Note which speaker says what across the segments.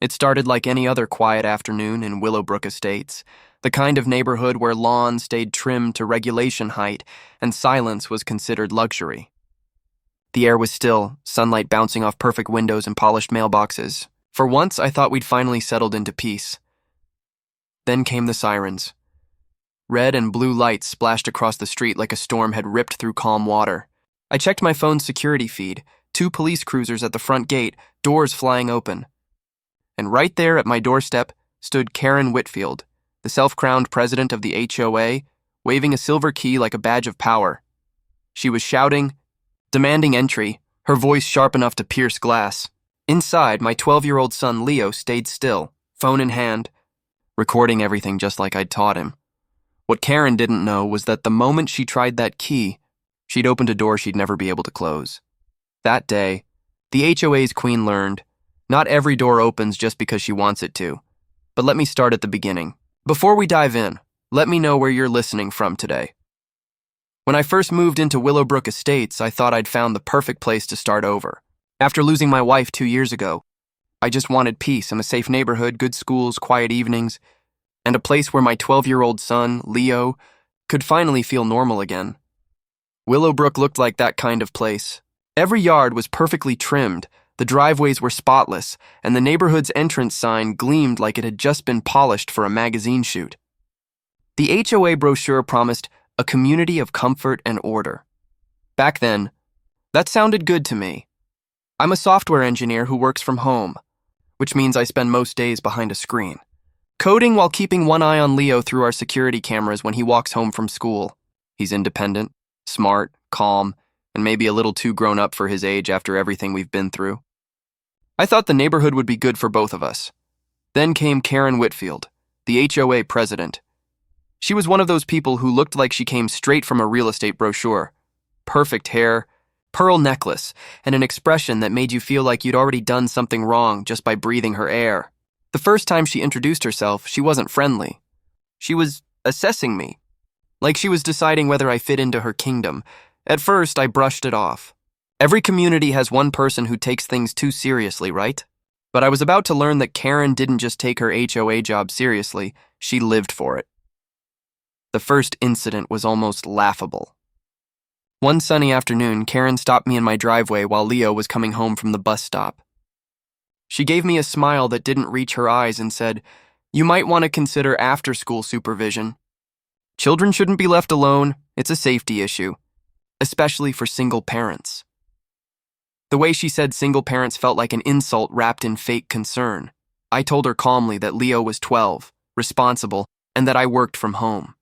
Speaker 1: It started like any other quiet afternoon in Willowbrook Estates, the kind of neighborhood where lawns stayed trimmed to regulation height and silence was considered luxury. The air was still, sunlight bouncing off perfect windows and polished mailboxes. For once, I thought we'd finally settled into peace. Then came the sirens. Red and blue lights splashed across the street like a storm had ripped through calm water. I checked my phone's security feed, 2 police cruisers at the front gate, doors flying open. And right there at my doorstep stood Karen Whitfield, the self-crowned president of the HOA, waving a silver key like a badge of power. She was shouting, demanding entry, her voice sharp enough to pierce glass. Inside, my 12-year-old son Leo stayed still, phone in hand, recording everything just like I'd taught him. What Karen didn't know was that the moment she tried that key, she'd opened a door she'd never be able to close. That day, the HOA's queen learned, not every door opens just because she wants it to. But let me start at the beginning. Before we dive in, let me know where you're listening from today. When I first moved into Willowbrook Estates, I thought I'd found the perfect place to start over. After losing my wife 2 years ago, I just wanted peace and a safe neighborhood, good schools, quiet evenings, and a place where my 12-year-old son, Leo, could finally feel normal again. Willowbrook looked like that kind of place. Every yard was perfectly trimmed, the driveways were spotless, and the neighborhood's entrance sign gleamed like it had just been polished for a magazine shoot. The HOA brochure promised a community of comfort and order. Back then, that sounded good to me. I'm a software engineer who works from home, which means I spend most days behind a screen, coding while keeping one eye on Leo through our security cameras when he walks home from school. He's independent, smart, calm, and maybe a little too grown up for his age after everything we've been through. I thought the neighborhood would be good for both of us. Then came Karen Whitfield, the HOA president. She was one of those people who looked like she came straight from a real estate brochure. Perfect hair, pearl necklace, and an expression that made you feel like you'd already done something wrong just by breathing her air. The first time she introduced herself, she wasn't friendly. She was assessing me, like she was deciding whether I fit into her kingdom. At first, I brushed it off. Every community has one person who takes things too seriously, right? But I was about to learn that Karen didn't just take her HOA job seriously, she lived for it. The first incident was almost laughable. One sunny afternoon, Karen stopped me in my driveway while Leo was coming home from the bus stop. She gave me a smile that didn't reach her eyes and said, "You might want to consider after-school supervision. Children shouldn't be left alone, it's a safety issue, especially for single parents." The way she said single parents felt like an insult wrapped in fake concern. I told her calmly that Leo was 12, responsible, and that I worked from home.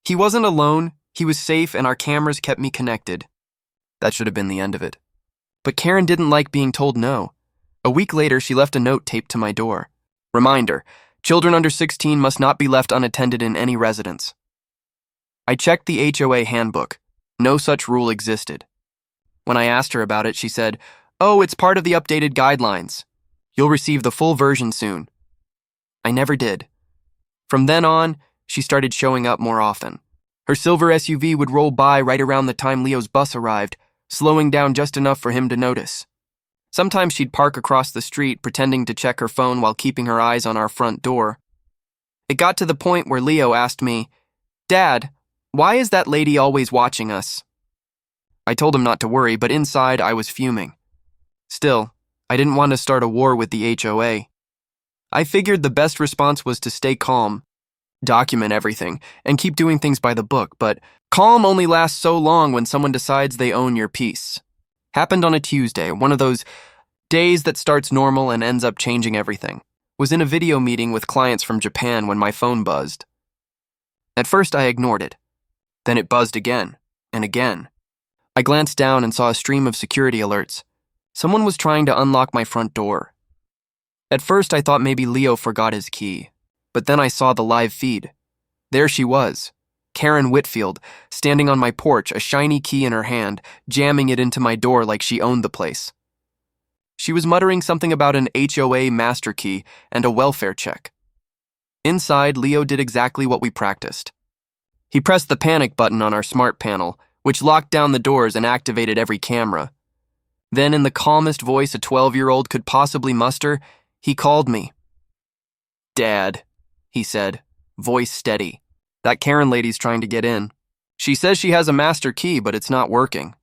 Speaker 1: He wasn't alone, he was safe, and our cameras kept me connected. That should have been the end of it. But Karen didn't like being told no. A week later, she left a note taped to my door. Reminder, children under 16 must not be left unattended in any residence. I checked the HOA handbook. No such rule existed. When I asked her about it, she said, "Oh, it's part of the updated guidelines. You'll receive the full version soon." I never did. From then on, she started showing up more often. Her silver SUV would roll by right around the time Leo's bus arrived, slowing down just enough for him to notice. Sometimes she'd park across the street, pretending to check her phone while keeping her eyes on our front door. It got to the point where Leo asked me, "Dad, why is that lady always watching us?" I told him not to worry, but inside I was fuming. Still, I didn't want to start a war with the HOA. I figured the best response was to stay calm, document everything, and keep doing things by the book, but calm only lasts so long when someone decides they own your peace. Happened on a Tuesday, one of those days that starts normal and ends up changing everything. Was in a video meeting with clients from Japan when my phone buzzed. At first I ignored it. Then it buzzed again, and again. I glanced down and saw a stream of security alerts. Someone was trying to unlock my front door. At first I thought maybe Leo forgot his key, but then I saw the live feed. There she was, Karen Whitfield, standing on my porch, a shiny key in her hand, jamming it into my door like she owned the place. She was muttering something about an HOA master key and a welfare check. Inside, Leo did exactly what we practiced. He pressed the panic button on our smart panel, which locked down the doors and activated every camera. Then, in the calmest voice a 12-year-old could possibly muster, He called me. "Dad," he said, voice steady. "That Karen lady's trying to get in. She says she has a master key, but it's not working."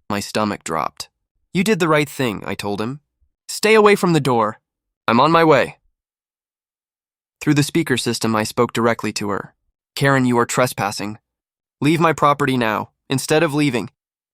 Speaker 1: My stomach dropped. "You did the right thing," I told him. "Stay away from the door. I'm on my way." Through the speaker system, I spoke directly to her. "Karen, you are trespassing. Leave my property now, instead of leaving."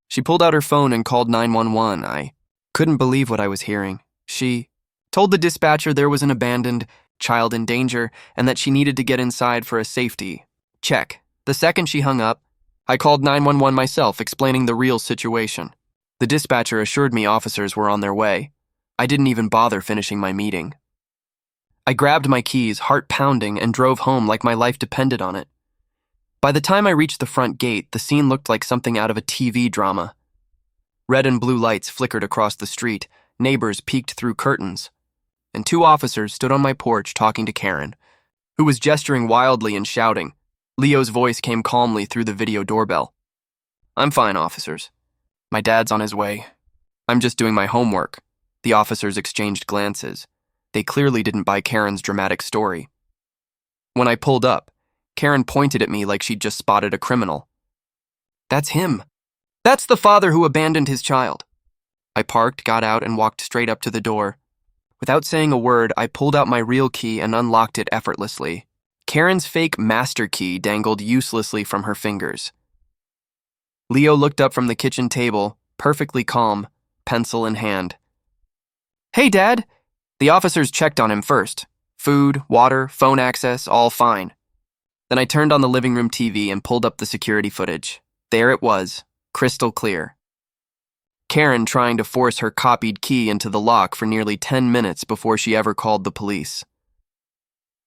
Speaker 1: She pulled out her phone and called 911. I couldn't believe what I was hearing. She told the dispatcher there was an abandoned child in danger and that she needed to get inside for a safety check. The second she hung up, I called 911 myself, explaining the real situation. The dispatcher assured me officers were on their way. I didn't even bother finishing my meeting. I grabbed my keys, heart pounding, and drove home like my life depended on it. By the time I reached the front gate, the scene looked like something out of a TV drama. Red and blue lights flickered across the street, neighbors peeked through curtains, and 2 officers stood on my porch talking to Karen, who was gesturing wildly and shouting. Leo's voice came calmly through the video doorbell. "I'm fine, officers. My dad's on his way. I'm just doing my homework." The officers exchanged glances. They clearly didn't buy Karen's dramatic story. When I pulled up, Karen pointed at me like she'd just spotted a criminal. "That's him. That's the father who abandoned his child." I parked, got out, and walked straight up to the door. Without saying a word, I pulled out my real key and unlocked it effortlessly. Karen's fake master key dangled uselessly from her fingers. Leo looked up from the kitchen table, perfectly calm, pencil in hand. "Hey, Dad." The officers checked on him first. Food, water, phone access, all fine. Then I turned on the living room TV and pulled up the security footage. There it was, crystal clear. Karen trying to force her copied key into the lock for nearly 10 minutes before she ever called the police.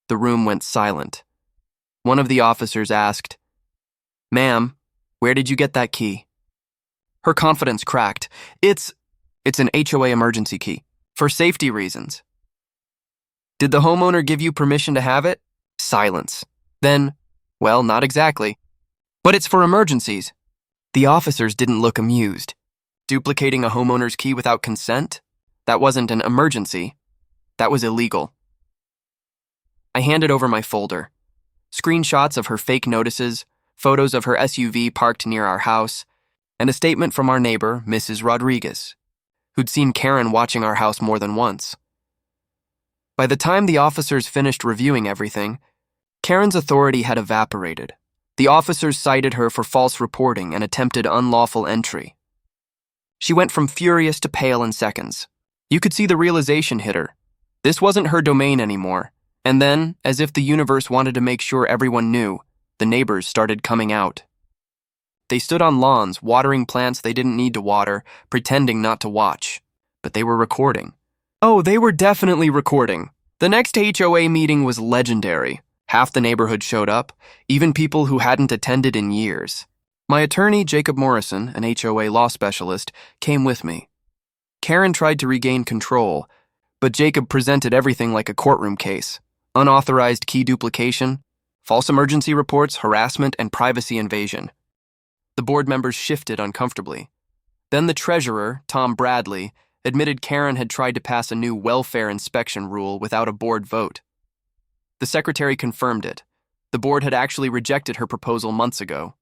Speaker 1: The room went silent. One of the officers asked, "Ma'am, where did you get that key?" Her confidence cracked. It's an HOA emergency key, for safety reasons." "Did the homeowner give you permission to have it?" Silence. Then, "Well, not exactly. But it's for emergencies." The officers didn't look amused. Duplicating a homeowner's key without consent? That wasn't an emergency. That was illegal. I handed over my folder. Screenshots of her fake notices, photos of her SUV parked near our house, and a statement from our neighbor, Mrs. Rodriguez, who'd seen Karen watching our house more than once. By the time the officers finished reviewing everything, Karen's authority had evaporated. The officers cited her for false reporting and attempted unlawful entry. She went from furious to pale in seconds. You could see the realization hit her. This wasn't her domain anymore. And then, as if the universe wanted to make sure everyone knew, the neighbors started coming out. They stood on lawns, watering plants they didn't need to water, pretending not to watch. But they were recording. Oh, they were definitely recording. The next HOA meeting was legendary. Half the neighborhood showed up, even people who hadn't attended in years. My attorney, Jacob Morrison, an HOA law specialist, came with me. Karen tried to regain control, but Jacob presented everything like a courtroom case. Unauthorized key duplication, false emergency reports, harassment, and privacy invasion. The board members shifted uncomfortably. Then the treasurer, Tom Bradley, admitted Karen had tried to pass a new welfare inspection rule without a board vote. The secretary confirmed it. The board had actually rejected her proposal months ago.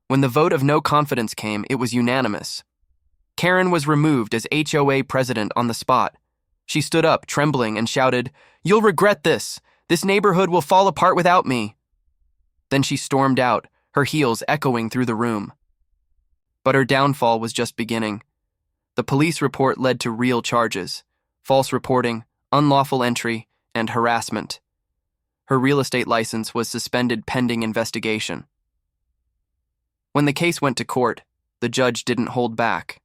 Speaker 1: When the vote of no confidence came, it was unanimous. Karen was removed as HOA president on the spot. She stood up, trembling, and shouted, "You'll regret this. This neighborhood will fall apart without me." Then she stormed out, her heels echoing through the room. But her downfall was just beginning. The police report led to real charges: false reporting, unlawful entry, and harassment. Her real estate license was suspended pending investigation. When the case went to court, the judge didn't hold back.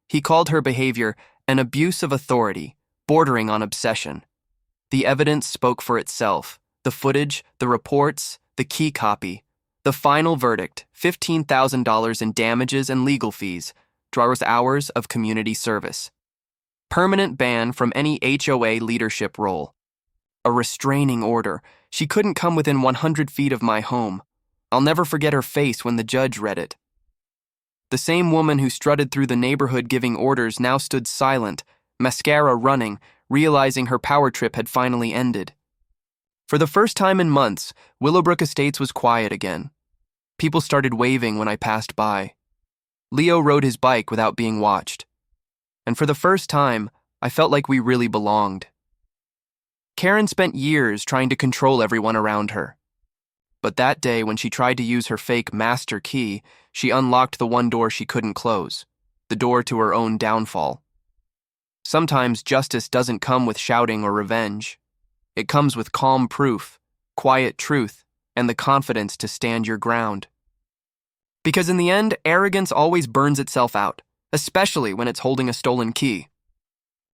Speaker 1: He called her behavior an abuse of authority, bordering on obsession. The evidence spoke for itself: the footage, the reports, the key copy. The final verdict, $15,000 in damages and legal fees, draws hours of community service. Permanent ban from any HOA leadership role. A restraining order. She couldn't come within 100 feet of my home. I'll never forget her face when the judge read it. The same woman who strutted through the neighborhood giving orders now stood silent, mascara running, realizing her power trip had finally ended. For the first time in months, Willowbrook Estates was quiet again. People started waving when I passed by. Leo rode his bike without being watched. And for the first time, I felt like we really belonged. Karen spent years trying to control everyone around her. But that day, when she tried to use her fake master key, she unlocked the one door she couldn't close, the door to her own downfall. Sometimes justice doesn't come with shouting or revenge. It comes with calm proof, quiet truth, and the confidence to stand your ground. Because in the end, arrogance always burns itself out, especially when it's holding a stolen key.